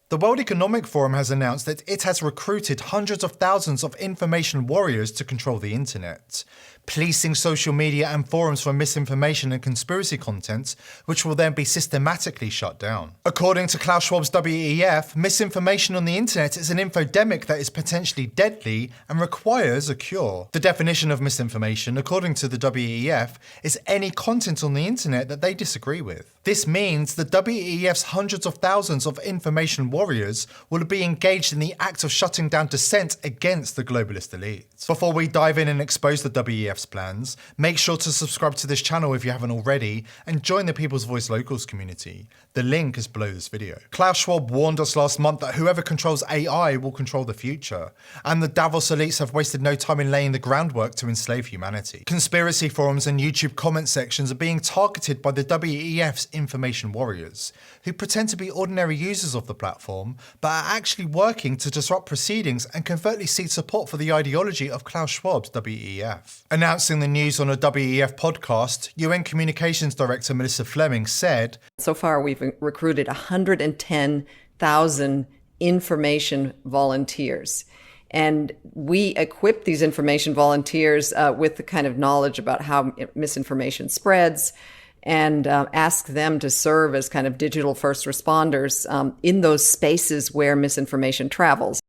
The World Economic Forum has announced that it has recruited hundreds of thousands of information warriors to control the internet, policing social media and forums for misinformation and conspiracy content, which will then be systematically shut down. According to Klaus Schwab's WEF, misinformation on the internet is an infodemic that is potentially deadly and requires a cure. The definition of misinformation, according to the WEF, is any content on the internet that they disagree with. This means the WEF's hundreds of thousands of information warriors will be engaged in the act of shutting down dissent against the globalist elite. Before we dive in and expose the WEF's plans, make sure to subscribe to this channel if you haven't already and join the People's Voice Locals community. The link is below this video. Klaus Schwab warned us last month that whoever controls AI will control the future, and the Davos elites have wasted no time in laying the groundwork to enslave humanity. Conspiracy forums and YouTube comment sections are being targeted by the WEF's information warriors, who pretend to be ordinary users of the platform, but are actually working to disrupt proceedings and covertly seek support for the ideology of Klaus Schwab's WEF. Announcing the news on a WEF podcast, UN Communications Director Melissa Fleming said, "So far we've recruited 110,000 information volunteers. And we equip these information volunteers with the kind of knowledge about how misinformation spreads, and ask them to serve as kind of digital first responders in those spaces where misinformation travels."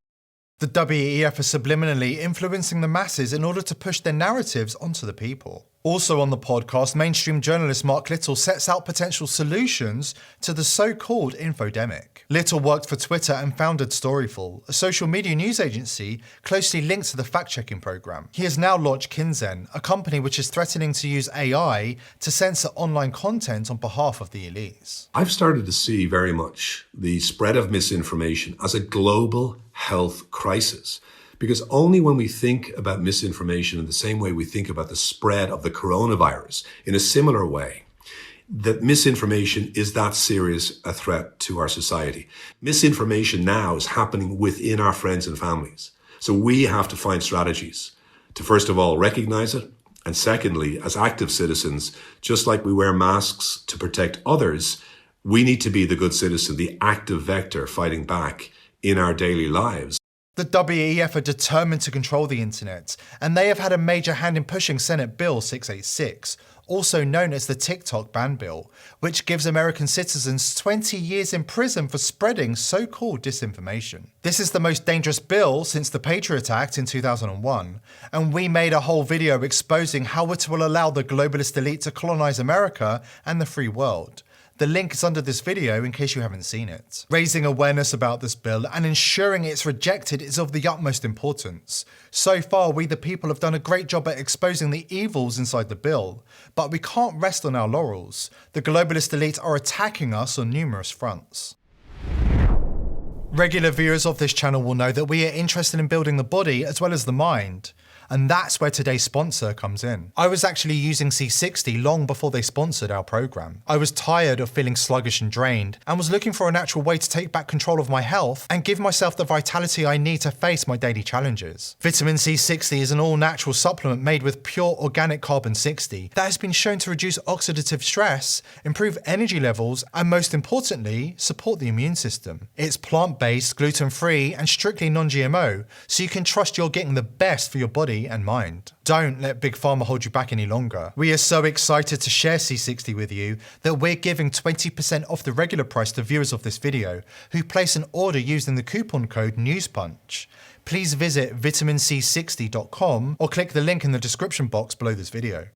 The WEF is subliminally influencing the masses in order to push their narratives onto the people. Also on the podcast, mainstream journalist Mark Little sets out potential solutions to the so-called infodemic. Little worked for Twitter and founded Storyful, a social media news agency closely linked to the fact-checking program. He has now launched Kinzen, a company which is threatening to use AI to censor online content on behalf of the elites. I've started to see very much the spread of misinformation as a global health crisis. Because only when we think about misinformation in the same way we think about the spread of the coronavirus, in a similar way, that misinformation is that serious a threat to our society. Misinformation now is happening within our friends and families. So we have to find strategies to, first of all, recognize it. And secondly, as active citizens, just like we wear masks to protect others, we need to be the good citizen, the active vector fighting back in our daily lives. The WEF are determined to control the internet, and they have had a major hand in pushing Senate Bill 686, also known as the TikTok ban bill, which gives American citizens 20 years in prison for spreading so-called disinformation. This is the most dangerous bill since the Patriot Act in 2001, and we made a whole video exposing how it will allow the globalist elite to colonize America and the free world. The link is under this video in case you haven't seen it. Raising awareness about this bill and ensuring it's rejected is of the utmost importance. So far, we the people have done a great job at exposing the evils inside the bill, but we can't rest on our laurels. The globalist elite are attacking us on numerous fronts. Regular viewers of this channel will know that we are interested in building the body as well as the mind. And that's where today's sponsor comes in. I was actually using C60 long before they sponsored our program. I was tired of feeling sluggish and drained, and was looking for a natural way to take back control of my health and give myself the vitality I need to face my daily challenges. Vitamin C60 is an all-natural supplement made with pure organic carbon 60 that has been shown to reduce oxidative stress, improve energy levels, and most importantly, support the immune system. It's plant-based, gluten-free, and strictly non-GMO, so you can trust you're getting the best for your body and mind. Don't let Big Pharma hold you back any longer. We are so excited to share C60 with you that we're giving 20% off the regular price to viewers of this video who place an order using the coupon code NEWSPUNCH. Please visit vitaminc60.com or click the link in the description box below this video.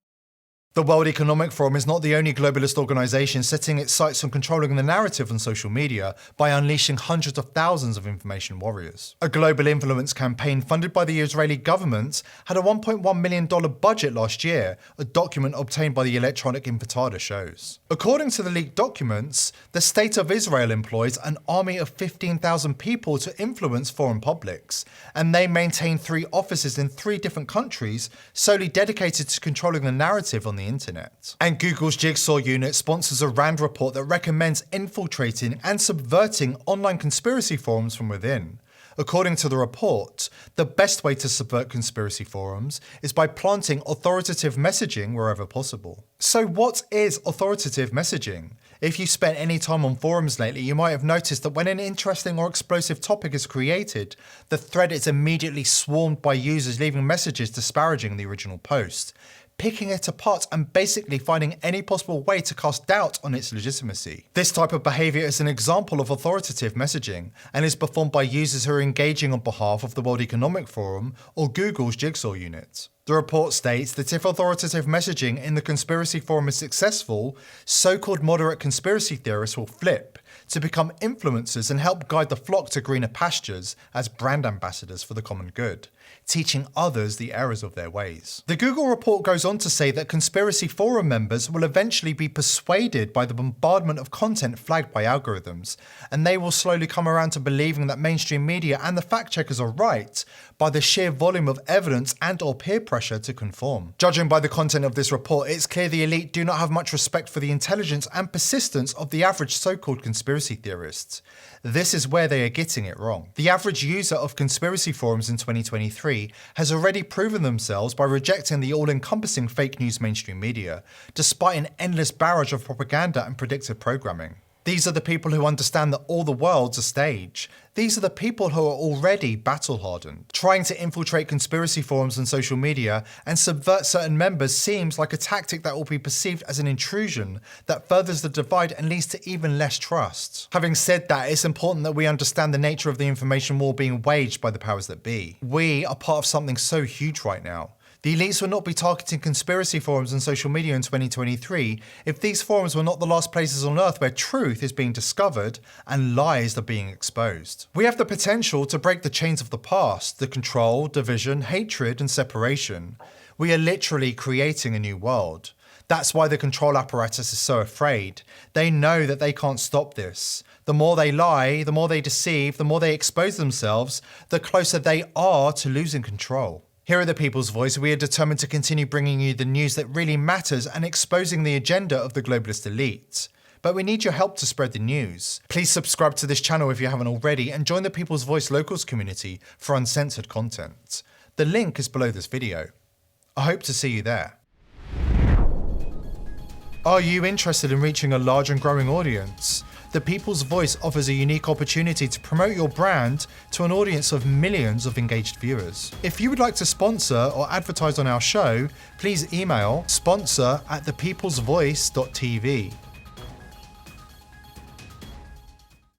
The World Economic Forum is not the only globalist organisation setting its sights on controlling the narrative on social media by unleashing hundreds of thousands of information warriors. A global influence campaign funded by the Israeli government had a $1.1 million budget last year, a document obtained by the Electronic Intifada shows. According to the leaked documents, the State of Israel employs an army of 15,000 people to influence foreign publics, and they maintain 3 offices in 3 different countries solely dedicated to controlling the narrative on the internet. And Google's Jigsaw unit sponsors a RAND report that recommends infiltrating and subverting online conspiracy forums from within. According to the report, the best way to subvert conspiracy forums is by planting authoritative messaging wherever possible. So what is authoritative messaging? If you spent any time on forums lately, you might have noticed that when an interesting or explosive topic is created, the thread is immediately swarmed by users leaving messages disparaging the original post, picking it apart and basically finding any possible way to cast doubt on its legitimacy. This type of behaviour is an example of authoritative messaging and is performed by users who are engaging on behalf of the World Economic Forum or Google's Jigsaw unit. The report states that if authoritative messaging in the conspiracy forum is successful, so-called moderate conspiracy theorists will flip to become influencers and help guide the flock to greener pastures as brand ambassadors for the common good, teaching others the errors of their ways. The Google report goes on to say that conspiracy forum members will eventually be persuaded by the bombardment of content flagged by algorithms, and they will slowly come around to believing that mainstream media and the fact checkers are right by the sheer volume of evidence and or peer pressure to conform. Judging by the content of this report, it's clear the elite do not have much respect for the intelligence and persistence of the average so-called conspiracy theorists. This is where they are getting it wrong. The average user of conspiracy forums in 2023 has already proven themselves by rejecting the all-encompassing fake news mainstream media, despite an endless barrage of propaganda and predictive programming. These are the people who understand that all the world's a stage. These are the people who are already battle-hardened. Trying to infiltrate conspiracy forums and social media and subvert certain members seems like a tactic that will be perceived as an intrusion that furthers the divide and leads to even less trust. Having said that, it's important that we understand the nature of the information war being waged by the powers that be. We are part of something so huge right now. The elites will not be targeting conspiracy forums and social media in 2023 if these forums were not the last places on earth where truth is being discovered and lies are being exposed. We have the potential to break the chains of the past, the control, division, hatred, and separation. We are literally creating a new world. That's why the control apparatus is so afraid. They know that they can't stop this. The more they lie, the more they deceive, the more they expose themselves, the closer they are to losing control. Here at The People's Voice, we are determined to continue bringing you the news that really matters and exposing the agenda of the globalist elite. But we need your help to spread the news. Please subscribe to this channel if you haven't already and join the People's Voice Locals community for uncensored content. The link is below this video. I hope to see you there. Are you interested in reaching a large and growing audience? The People's Voice offers a unique opportunity to promote your brand to an audience of millions of engaged viewers. If you would like to sponsor or advertise on our show, please email sponsor@thepeoplesvoice.tv.